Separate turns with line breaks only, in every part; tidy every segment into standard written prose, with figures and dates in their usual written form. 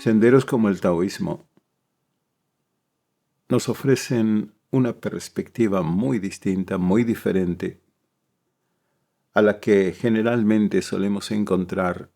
Senderos como el taoísmo nos ofrecen una perspectiva muy distinta, muy diferente a la que generalmente solemos encontrar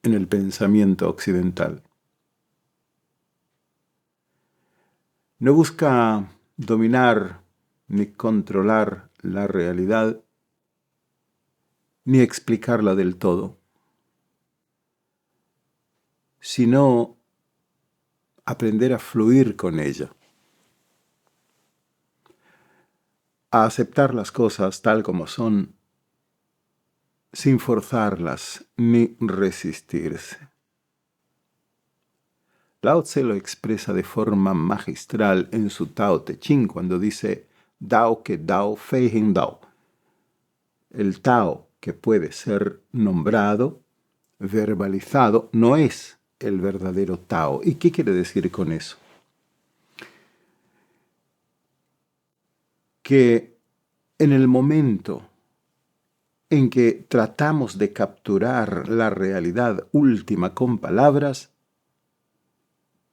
en el pensamiento occidental. No busca dominar ni controlar la realidad, ni explicarla del todo, sino aprender a fluir con ella, a aceptar las cosas tal como son, sin forzarlas ni resistirse. Lao Tse lo expresa de forma magistral en su Tao Te Ching cuando dice Dao que Dao, Fei Hing Dao. El Tao que puede ser nombrado, verbalizado, no es el verdadero Tao. ¿Y qué quiere decir con eso? Que en el momento en que tratamos de capturar la realidad última con palabras,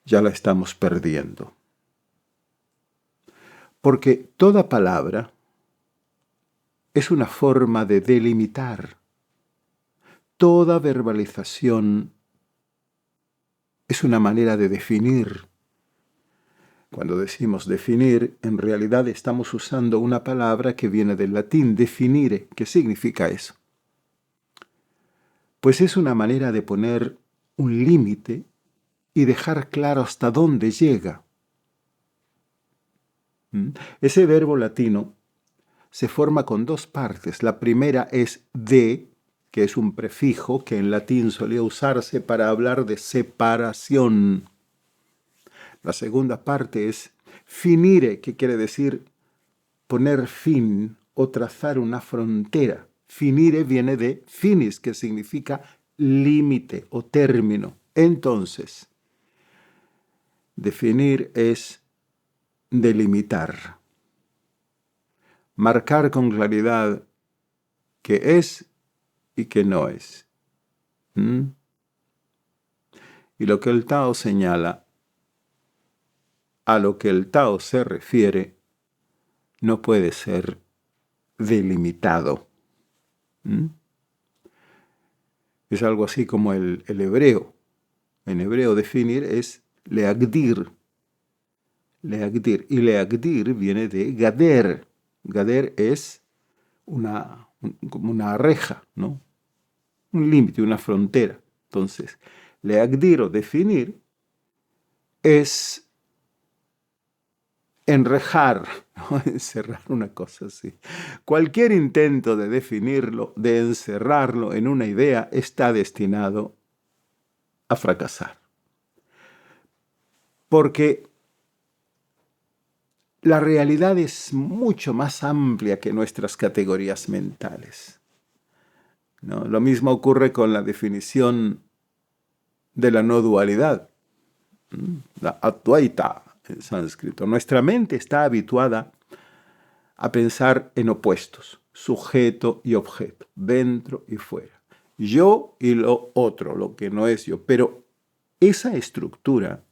ya la estamos perdiendo. Porque toda palabra es una forma de delimitar. Toda verbalización es una manera de definir. Cuando decimos definir, en realidad estamos usando una palabra que viene del latín, definire. ¿Qué significa eso? Pues es una manera de poner un límite y dejar claro hasta dónde llega. Ese verbo latino se forma con dos partes. La primera es de, que es un prefijo que en latín solía usarse para hablar de separación. La segunda parte es finire, que quiere decir poner fin o trazar una frontera. Finire viene de finis, que significa límite o término. Entonces, definir es delimitar. Marcar con claridad qué es y qué no es. Y lo que el Tao señala, a lo que el Tao se refiere, no puede ser delimitado. Es algo así como el hebreo. En hebreo definir es leagdir. Leagdir. Y leagdir viene de gader. Gader es como una reja, ¿no? Un límite, una frontera. Entonces, leagdir o definir es enrejar, ¿no? Encerrar, una cosa así. Cualquier intento de definirlo, de encerrarlo en una idea, está destinado a fracasar. Porque la realidad es mucho más amplia que nuestras categorías mentales, ¿no? Lo mismo ocurre con la definición de la no dualidad. La Advaita en sánscrito. Nuestra mente está habituada a pensar en opuestos, sujeto y objeto, dentro y fuera, yo y lo otro, lo que no es yo. Pero esa estructura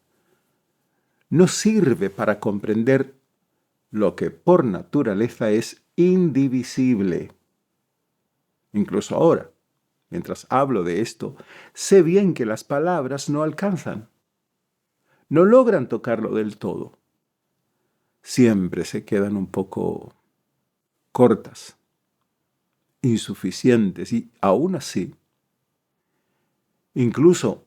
no sirve para comprender lo que por naturaleza es indivisible. Incluso ahora, mientras hablo de esto, sé bien que las palabras no alcanzan, no logran tocarlo del todo. Siempre se quedan un poco cortas, insuficientes y aún así, incluso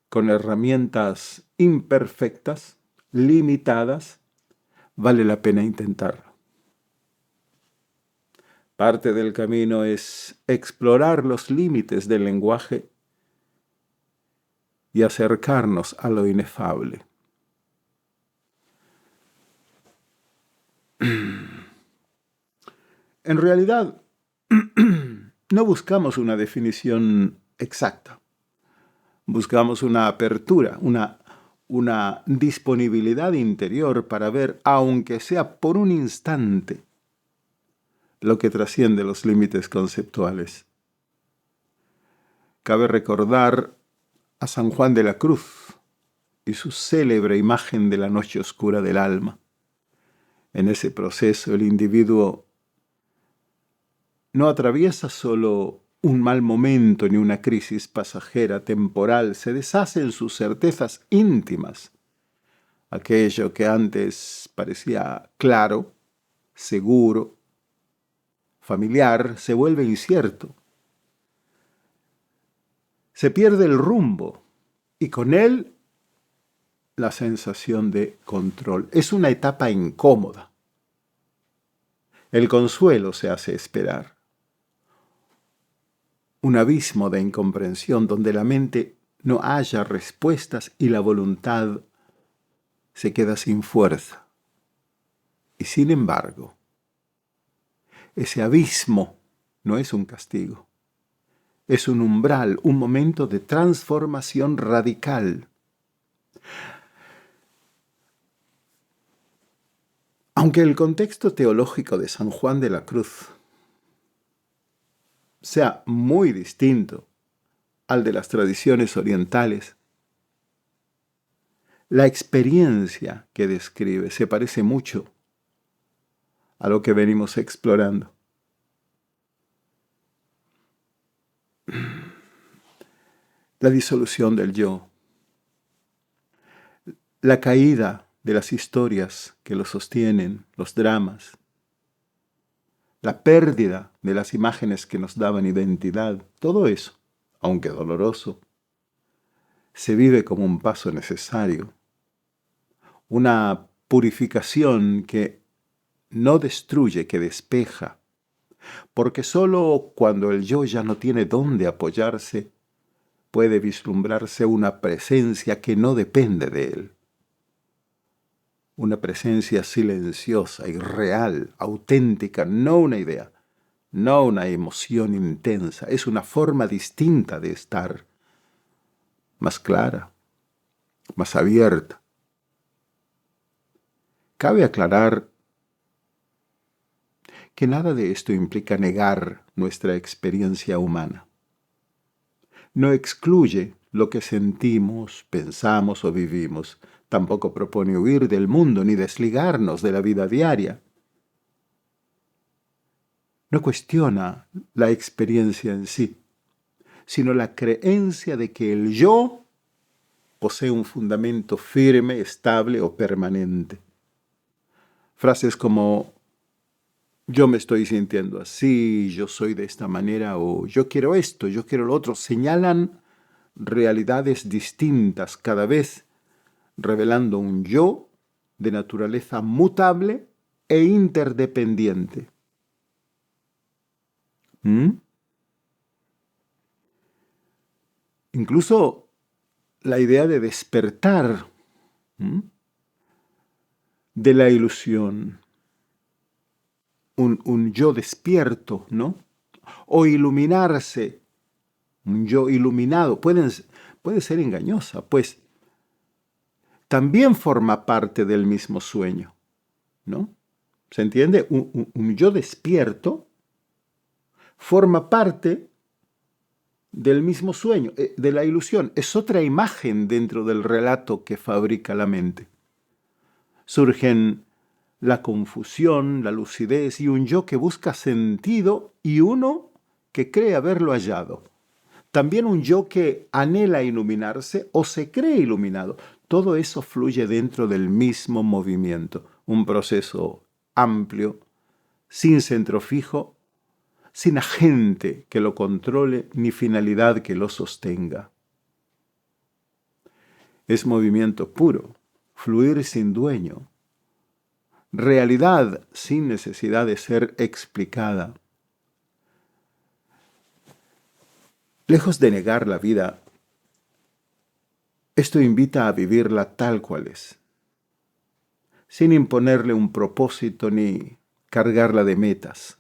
con herramientas imperfectas, limitadas, vale la pena intentarlo. Parte del camino es explorar los límites del lenguaje y acercarnos a lo inefable. En realidad, no buscamos una definición exacta. Buscamos una apertura, una disponibilidad interior para ver, aunque sea por un instante, lo que trasciende los límites conceptuales. Cabe recordar a San Juan de la Cruz y su célebre imagen de la noche oscura del alma. En ese proceso el individuo no atraviesa solo un mal momento ni una crisis pasajera, temporal, se deshace en sus certezas íntimas. Aquello que antes parecía claro, seguro, familiar, se vuelve incierto. Se pierde el rumbo y con él la sensación de control. Es una etapa incómoda. El consuelo se hace esperar. Un abismo de incomprensión donde la mente no halla respuestas y la voluntad se queda sin fuerza. Y sin embargo, ese abismo no es un castigo. Es un umbral, un momento de transformación radical. Aunque el contexto teológico de San Juan de la Cruz sea muy distinto al de las tradiciones orientales, la experiencia que describe se parece mucho a lo que venimos explorando. La disolución del yo, la caída de las historias que lo sostienen, los dramas, la pérdida de las imágenes que nos daban identidad, todo eso, aunque doloroso, se vive como un paso necesario, una purificación que no destruye, que despeja, porque solo cuando el yo ya no tiene dónde apoyarse, puede vislumbrarse una presencia que no depende de él. Una presencia silenciosa y real, auténtica, no una idea, no una emoción intensa, es una forma distinta de estar, más clara, más abierta. Cabe aclarar que nada de esto implica negar nuestra experiencia humana. No excluye lo que sentimos, pensamos o vivimos. Tampoco propone huir del mundo ni desligarnos de la vida diaria. No cuestiona la experiencia en sí, sino la creencia de que el yo posee un fundamento firme, estable o permanente. Frases como yo me estoy sintiendo así, yo soy de esta manera o yo quiero esto, yo quiero lo otro, señalan realidades distintas cada vez, revelando un yo de naturaleza mutable e interdependiente. Incluso la idea de despertar de la ilusión, un yo despierto, ¿no? O iluminarse, un yo iluminado, puede ser engañosa, pues también forma parte del mismo sueño, ¿no? ¿Se entiende? Un yo despierto forma parte del mismo sueño, de la ilusión. Es otra imagen dentro del relato que fabrica la mente. Surgen la confusión, la lucidez y un yo que busca sentido y uno que cree haberlo hallado. También un yo que anhela iluminarse o se cree iluminado. Todo eso fluye dentro del mismo movimiento, un proceso amplio, sin centro fijo, sin agente que lo controle ni finalidad que lo sostenga. Es movimiento puro, fluir sin dueño, realidad sin necesidad de ser explicada. Lejos de negar la vida, esto invita a vivirla tal cual es, sin imponerle un propósito ni cargarla de metas.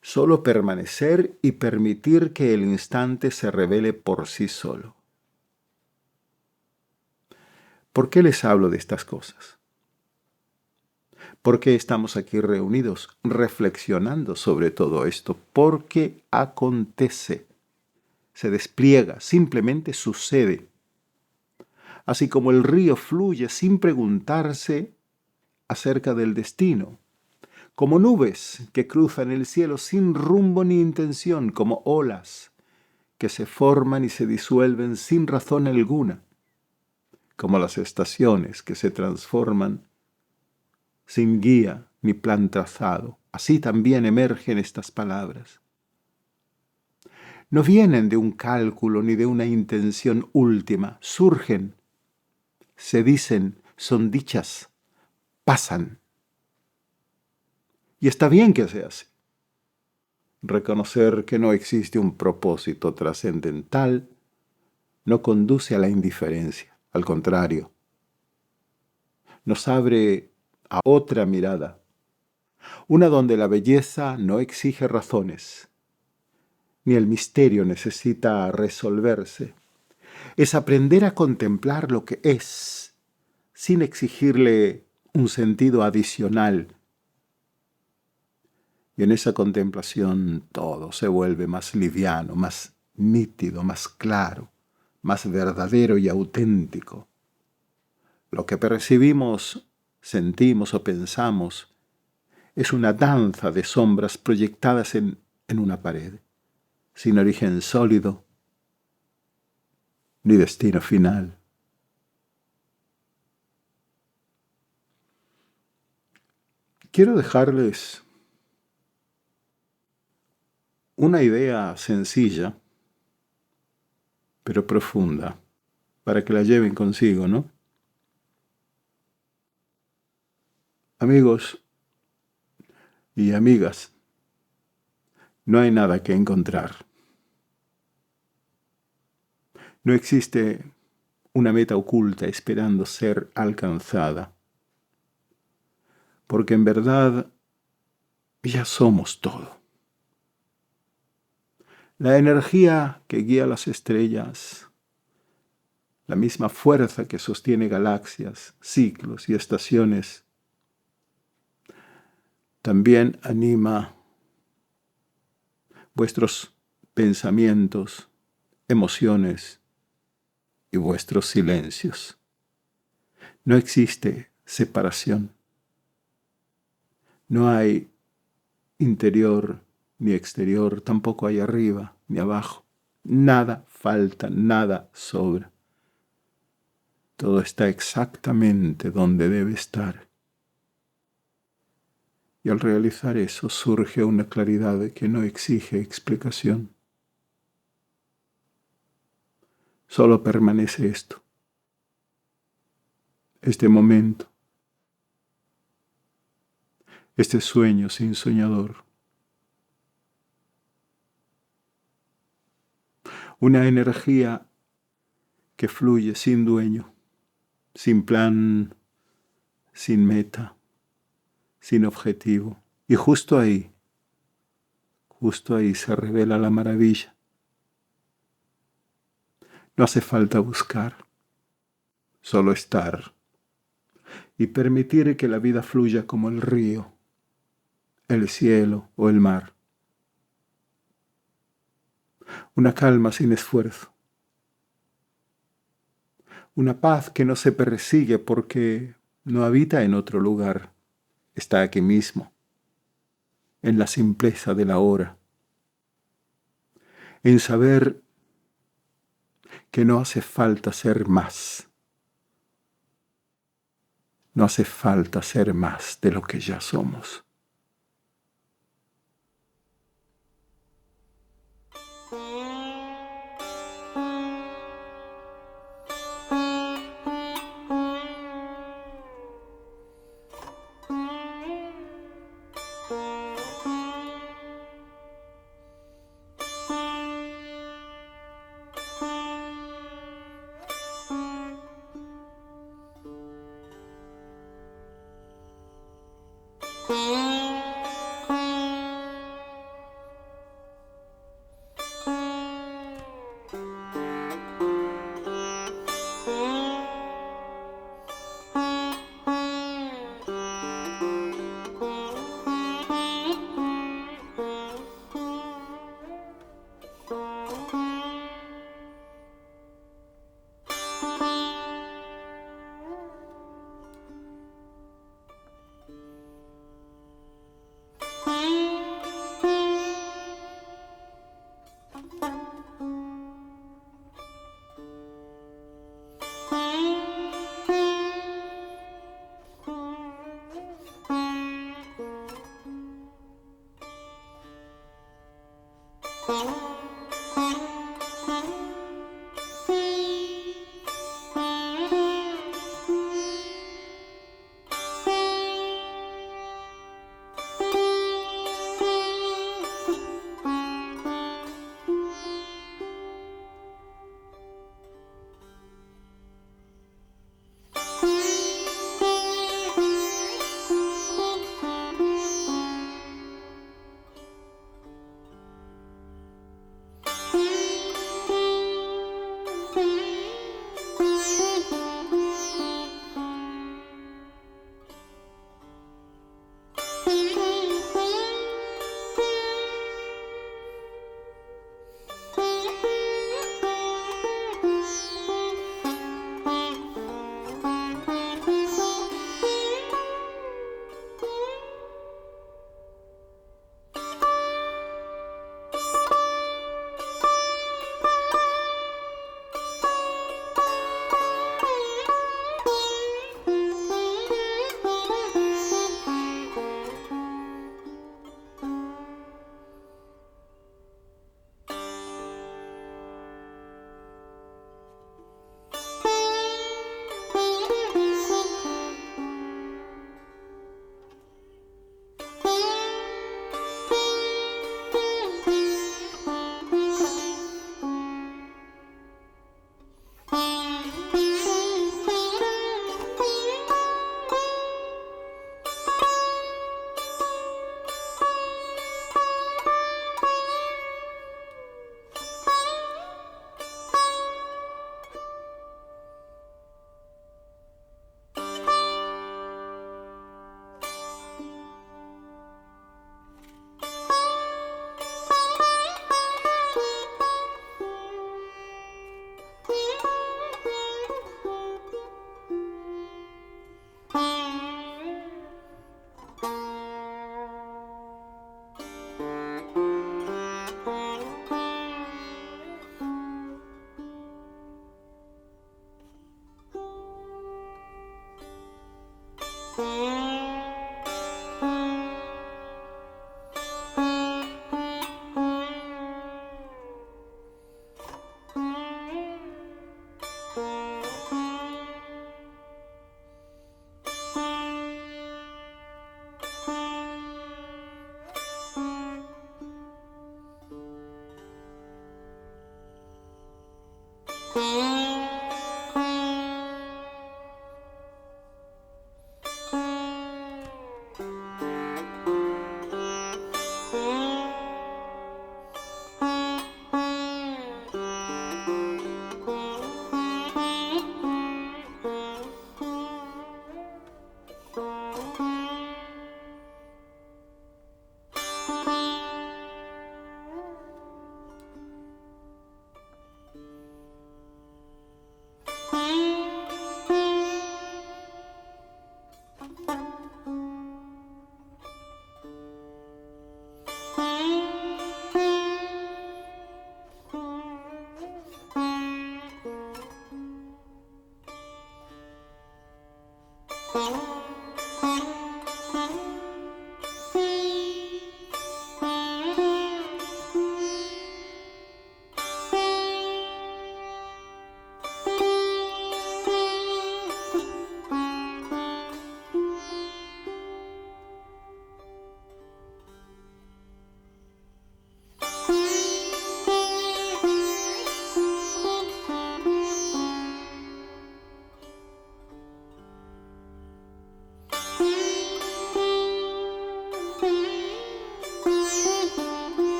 Solo permanecer y permitir que el instante se revele por sí solo. ¿Por qué les hablo de estas cosas? ¿Por qué estamos aquí reunidos reflexionando sobre todo esto? Porque acontece, se despliega, simplemente sucede. Así como el río fluye sin preguntarse acerca del destino, como nubes que cruzan el cielo sin rumbo ni intención, como olas que se forman y se disuelven sin razón alguna, como las estaciones que se transforman sin guía ni plan trazado. Así también emergen estas palabras. No vienen de un cálculo ni de una intención última, surgen, se dicen, son dichas, pasan. Y está bien que sea así. Reconocer que no existe un propósito trascendental no conduce a la indiferencia, al contrario, nos abre a otra mirada, una donde la belleza no exige razones, ni el misterio necesita resolverse. Es aprender a contemplar lo que es, sin exigirle un sentido adicional. Y en esa contemplación todo se vuelve más liviano, más nítido, más claro, más verdadero y auténtico. Lo que percibimos, sentimos o pensamos es una danza de sombras proyectadas en una pared, sin origen sólido ni destino final. Quiero dejarles una idea sencilla, pero profunda, para que la lleven consigo, ¿no? Amigos y amigas, no hay nada que encontrar. No existe una meta oculta esperando ser alcanzada, porque en verdad ya somos todo. La energía que guía las estrellas, la misma fuerza que sostiene galaxias, ciclos y estaciones, también anima vuestros pensamientos, emociones y vuestros silencios. No existe separación. No hay interior ni exterior, tampoco hay arriba ni abajo. Nada falta, nada sobra. Todo está exactamente donde debe estar. Y al realizar eso surge una claridad que no exige explicación. Solo permanece esto, este momento, este sueño sin soñador. Una energía que fluye sin dueño, sin plan, sin meta, sin objetivo. Y justo ahí se revela la maravilla. No hace falta buscar, solo estar y permitir que la vida fluya como el río, el cielo o el mar. Una calma sin esfuerzo. Una paz que no se persigue porque no habita en otro lugar. Está aquí mismo, en la simpleza de la hora. En saber que no hace falta ser más. No hace falta ser más de lo que ya somos.